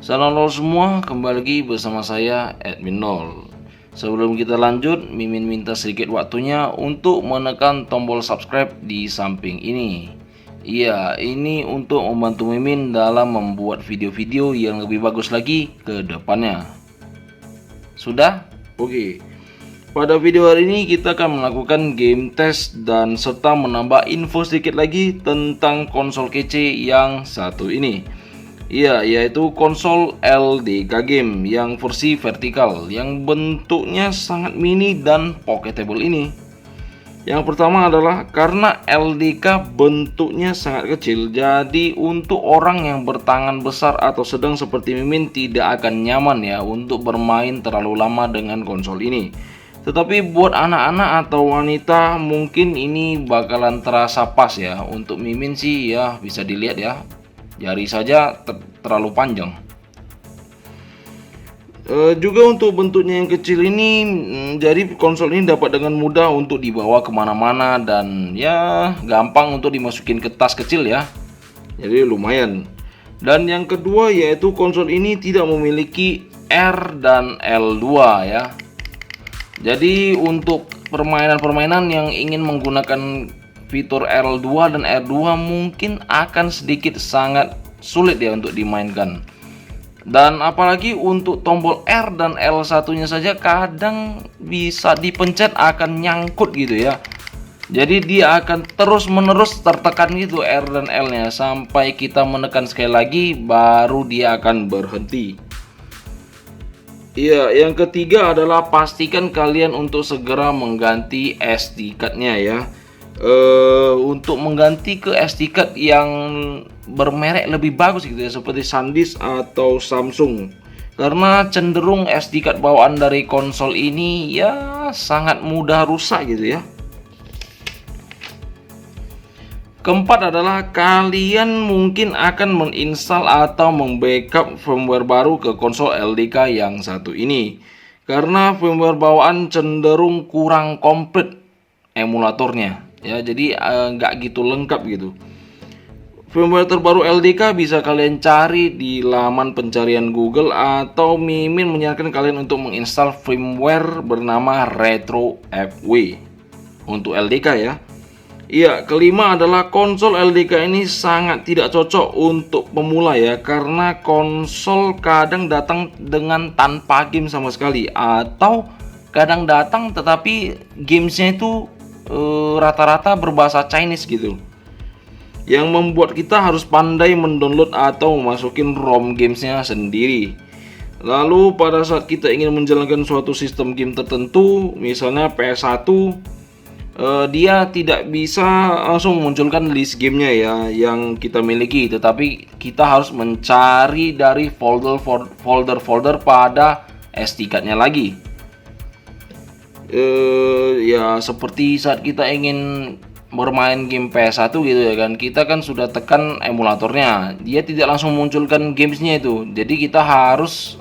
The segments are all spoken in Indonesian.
Salam lol semua, kembali lagi bersama saya Admin Nol. Sebelum kita lanjut, Mimin minta sedikit waktunya untuk menekan tombol subscribe di samping ini. Iya, ini untuk membantu Mimin dalam membuat video-video yang lebih bagus lagi ke depannya. Sudah? Oke. Pada video hari ini kita akan melakukan game test dan serta menambah info sedikit lagi tentang konsol kece yang satu ini. Iya, yaitu konsol LDK Game yang versi vertikal yang bentuknya sangat mini dan pocketable ini. Yang pertama adalah karena LDK bentuknya sangat kecil, jadi untuk orang yang bertangan besar atau sedang seperti Mimin tidak akan nyaman ya untuk bermain terlalu lama dengan konsol ini. Tetapi buat anak-anak atau wanita mungkin ini bakalan terasa pas ya. Untuk Mimin sih ya bisa dilihat ya, jari saja terlalu panjang. Juga untuk bentuknya yang kecil ini, jadi konsol ini dapat dengan mudah untuk dibawa kemana-mana dan ya gampang untuk dimasukin ke tas kecil ya. Jadi lumayan. Dan yang kedua yaitu konsol ini tidak memiliki R dan L2 ya. Jadi untuk permainan-permainan yang ingin menggunakan fitur L2 dan R2 mungkin akan sedikit sangat sulit ya untuk dimainkan. Dan apalagi untuk tombol R dan L1 nya saja kadang bisa dipencet akan nyangkut gitu ya. Jadi dia akan terus menerus tertekan gitu R dan L nya sampai kita menekan sekali lagi baru dia akan berhenti. Iya, yang ketiga adalah pastikan kalian untuk segera mengganti SD card-nya ya. Untuk mengganti ke SD card yang bermerek lebih bagus gitu ya, seperti SanDisk atau Samsung, karena cenderung SD card bawaan dari konsol ini ya sangat mudah rusak gitu ya. Keempat adalah kalian mungkin akan menginstal atau membackup firmware baru ke konsol LDK yang satu ini, karena firmware bawaan cenderung kurang komplit emulatornya ya, jadi nggak gitu lengkap gitu. Firmware terbaru LDK bisa kalian cari di laman pencarian Google atau Mimin menyarankan kalian untuk menginstal firmware bernama Retro FW untuk LDK ya. Iya, kelima adalah konsol LDK ini sangat tidak cocok untuk pemula ya, karena konsol kadang datang dengan tanpa game sama sekali atau kadang datang tetapi gamesnya itu rata-rata berbahasa Chinese gitu, yang membuat kita harus pandai mendownload atau masukin ROM gamesnya sendiri. Lalu pada saat kita ingin menjalankan suatu sistem game tertentu, misalnya PS1, dia tidak bisa langsung memunculkan list gamenya ya yang kita miliki, tetapi kita harus mencari dari folder-folder pada SD card-nya lagi. Ya seperti saat kita ingin bermain game PS1 gitu ya kan, kita kan sudah tekan emulatornya, dia tidak langsung munculkan gamesnya itu, jadi kita harus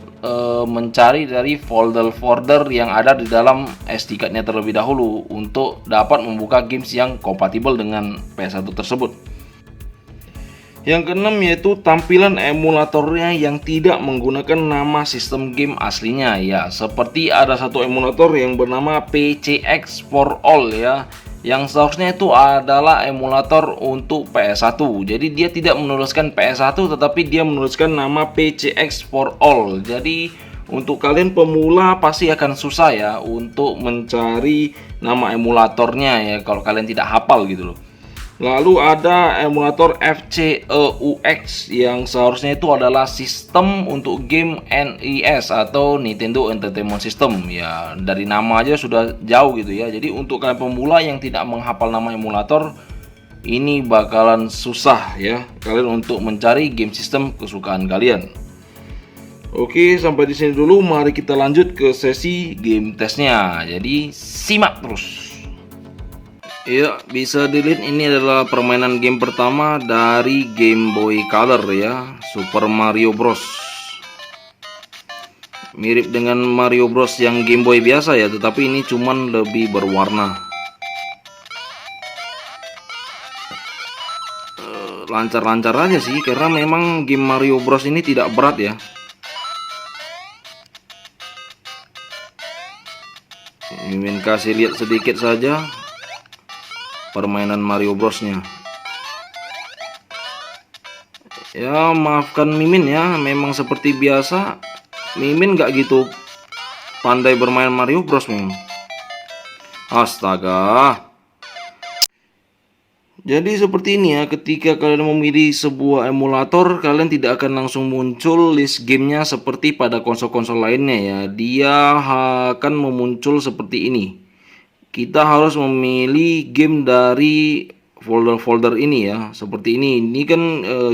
mencari dari folder-folder yang ada di dalam SD card-nya terlebih dahulu untuk dapat membuka games yang kompatibel dengan PS1 tersebut. Yang keenam yaitu tampilan emulatornya yang tidak menggunakan nama sistem game aslinya ya, seperti ada satu emulator yang bernama PCX for All ya, yang seharusnya itu adalah emulator untuk PS1. Jadi dia tidak menuliskan PS1 tetapi dia menuliskan nama PCX for All. Jadi untuk kalian pemula pasti akan susah ya untuk mencari nama emulatornya ya kalau kalian tidak hafal gitu loh. Lalu ada emulator FCEUX yang seharusnya itu adalah sistem untuk game NES atau Nintendo Entertainment System ya, dari nama aja sudah jauh gitu ya. Jadi untuk kalian pemula yang tidak menghafal nama emulator, ini bakalan susah ya kalian untuk mencari game sistem kesukaan kalian. Oke, sampai di sini dulu, mari kita lanjut ke sesi game testnya. Jadi simak terus. Ya, bisa dilihat ini adalah permainan game pertama dari Game Boy Color ya, Super Mario Bros. Mirip dengan Mario Bros yang Game Boy biasa ya, tetapi ini cuman lebih berwarna. Lancar-lancar aja sih, karena memang game Mario Bros ini tidak berat ya. Mimin kasih lihat sedikit saja permainan Mario Bros-nya. Ya maafkan Mimin ya, memang seperti biasa Mimin gak gitu pandai bermain Mario Bros memang. Astaga. Jadi seperti ini ya, ketika kalian memilih sebuah emulator, kalian tidak akan langsung muncul list gamenya seperti pada konsol-konsol lainnya ya. Dia akan memuncul seperti ini. Kita harus memilih game dari folder-folder ini ya, seperti ini. Ini kan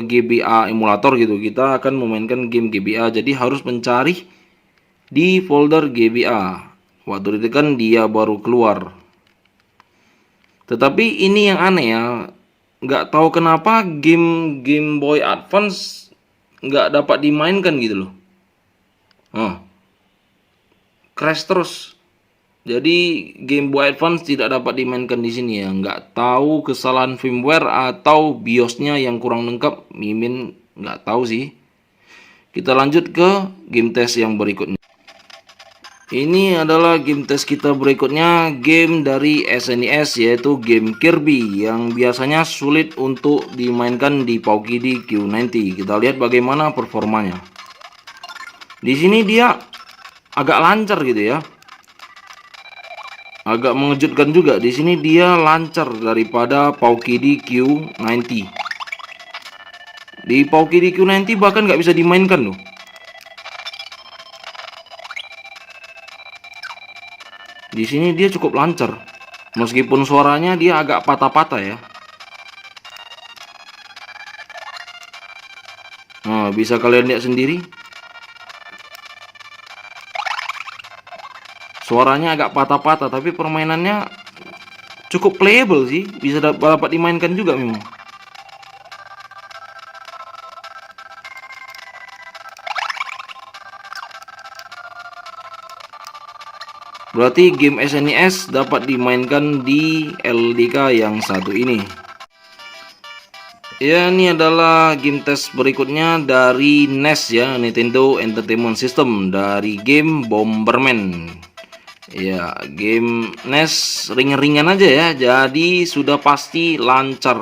GBA emulator gitu. Kita akan memainkan game GBA, jadi harus mencari di folder GBA. Waktu itu kan dia baru keluar. Tetapi ini yang aneh ya, nggak tahu kenapa Game Boy Advance nggak dapat dimainkan gitu loh. Crash terus. Jadi Game Boy Advance tidak dapat dimainkan di sini ya. Nggak tahu kesalahan firmware atau BIOSnya yang kurang lengkap. Mimin nggak tahu sih. Kita lanjut ke game test yang berikutnya. Ini adalah game test kita berikutnya, game dari SNES yaitu game Kirby yang biasanya sulit untuk dimainkan di Paukidi Q90. Kita lihat bagaimana performanya. Di sini dia agak lancar gitu ya. Agak mengejutkan juga, di sini dia lancar daripada Paukidi Q90. Di Paukidi Q90 bahkan nggak bisa dimainkan loh. Di sini dia cukup lancar, meskipun suaranya dia agak patah-patah ya. Nah, bisa kalian lihat sendiri, suaranya agak patah-patah, tapi permainannya cukup playable sih, bisa dapat dimainkan juga memang. Berarti game SNES dapat dimainkan di LDK yang satu ini. Ya, ini adalah game test berikutnya dari NES ya, Nintendo Entertainment System, dari game Bomberman. Ya, game NES ringan-ringan aja ya, jadi sudah pasti lancar.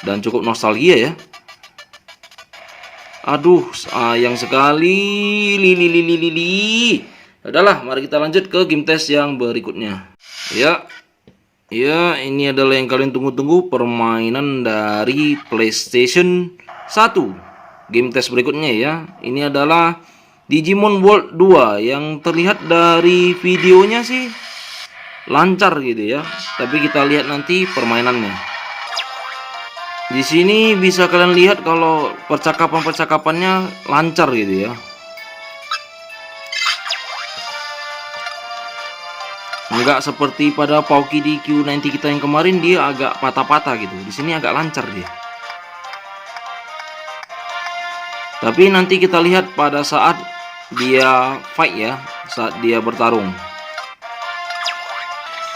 Dan cukup nostalgia ya. Aduh, sayang sekali. Udahlah, mari kita lanjut ke game test yang berikutnya. Ya, ini adalah yang kalian tunggu-tunggu, permainan dari PlayStation 1. Game test berikutnya ya. Ini adalah Digimon World 2 yang terlihat dari videonya sih lancar gitu ya. Tapi kita lihat nanti permainannya. Di sini bisa kalian lihat kalau percakapannya lancar gitu ya. Enggak seperti pada Paukidi Q90 kita yang kemarin, dia agak patah-patah gitu. Di sini agak lancar dia. Tapi nanti kita lihat pada saat dia fight ya, saat dia bertarung.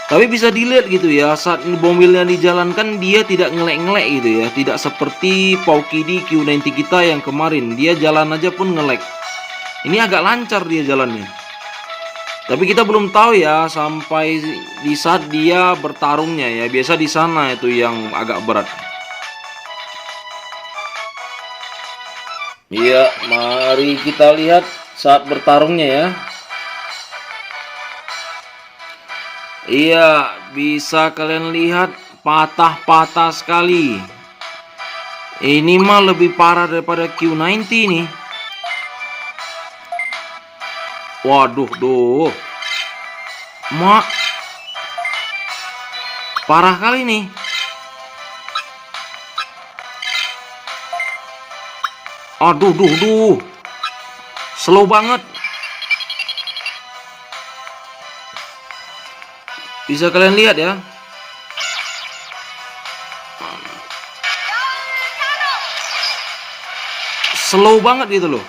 Tapi bisa dilihat gitu ya, saat mobilnya dijalankan dia tidak ngelek-ngelek gitu ya. Tidak seperti Paukidi Q90 kita yang kemarin, dia jalan aja pun ngelek. Ini agak lancar dia jalannya. Tapi kita belum tahu ya sampai di saat dia bertarungnya ya. Biasa di sana itu yang agak berat. Iya, mari kita lihat saat bertarungnya ya. Iya, bisa kalian lihat patah-patah sekali. Ini mah lebih parah daripada Q90 nih. Waduh, mak, parah kali nih. Aduh, slow banget. Bisa kalian lihat ya. Slow banget gitu loh.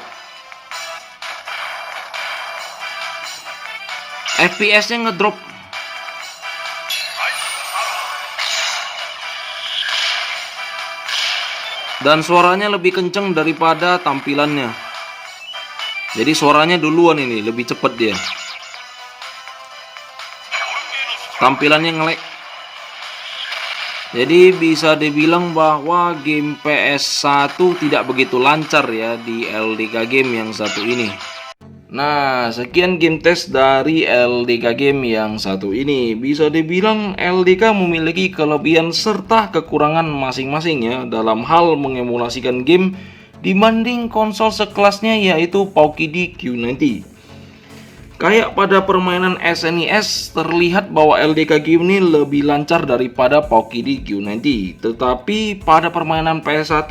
FPS-nya ngedrop. Dan suaranya lebih kenceng daripada tampilannya. Jadi suaranya duluan ini, lebih cepet dia. Tampilannya nge-lag. Jadi bisa dibilang bahwa game PS1 tidak begitu lancar ya di LDK game yang satu ini. Nah, sekian game test dari LDK game yang satu ini. Bisa dibilang LDK memiliki kelebihan serta kekurangan masing-masing ya dalam hal mengemulasikan game dibanding konsol sekelasnya yaitu Pauqidi Q90. Kayak pada permainan SNES terlihat bahwa LDK game ini lebih lancar daripada Pauqidi Q90. Tetapi pada permainan PS1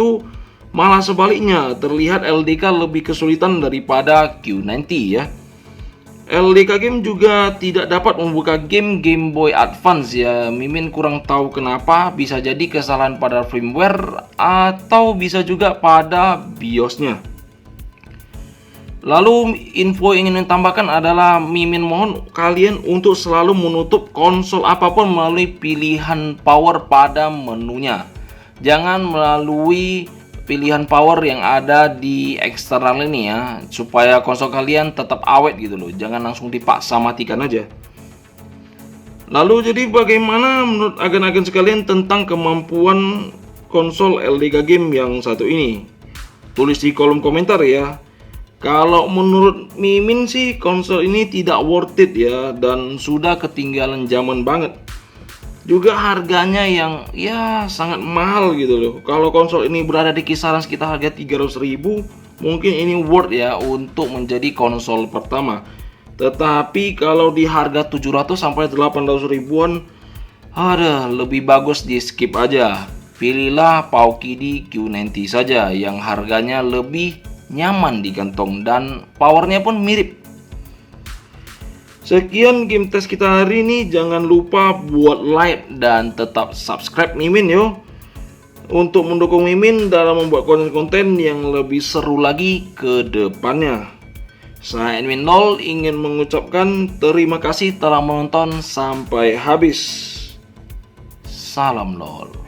malah sebaliknya, terlihat LDK lebih kesulitan daripada Q90 ya. LDK game juga tidak dapat membuka Game Boy Advance ya. Mimin kurang tahu kenapa, bisa jadi kesalahan pada firmware atau bisa juga pada BIOSnya. Lalu info yang ingin ditambahkan adalah Mimin mohon kalian untuk selalu menutup konsol apapun melalui pilihan power pada menunya. Jangan melalui pilihan power yang ada di eksternal ini ya, supaya konsol kalian tetap awet gitu loh. Jangan langsung dipaksa matikan aja. Lalu jadi bagaimana menurut agen-agen sekalian tentang kemampuan konsol LDK game yang satu ini? Tulis di kolom komentar ya. Kalau menurut Mimin sih konsol ini tidak worth it ya, dan sudah ketinggalan zaman banget. Juga harganya yang ya sangat mahal gitu loh. Kalau konsol ini berada di kisaran sekitar harga 300.000, mungkin ini worth ya untuk menjadi konsol pertama. Tetapi kalau di harga 700 sampai 800 ribuan, ada lebih bagus di skip aja. Pilihlah Pauqidi Q90 saja yang harganya lebih nyaman di kantong dan powernya pun mirip. Sekian game test kita hari ini. Jangan lupa buat like dan tetap subscribe Mimin yo, untuk mendukung Mimin dalam membuat konten-konten yang lebih seru lagi ke depannya. Saya Edwin Nol ingin mengucapkan terima kasih telah menonton sampai habis. Salam LOL.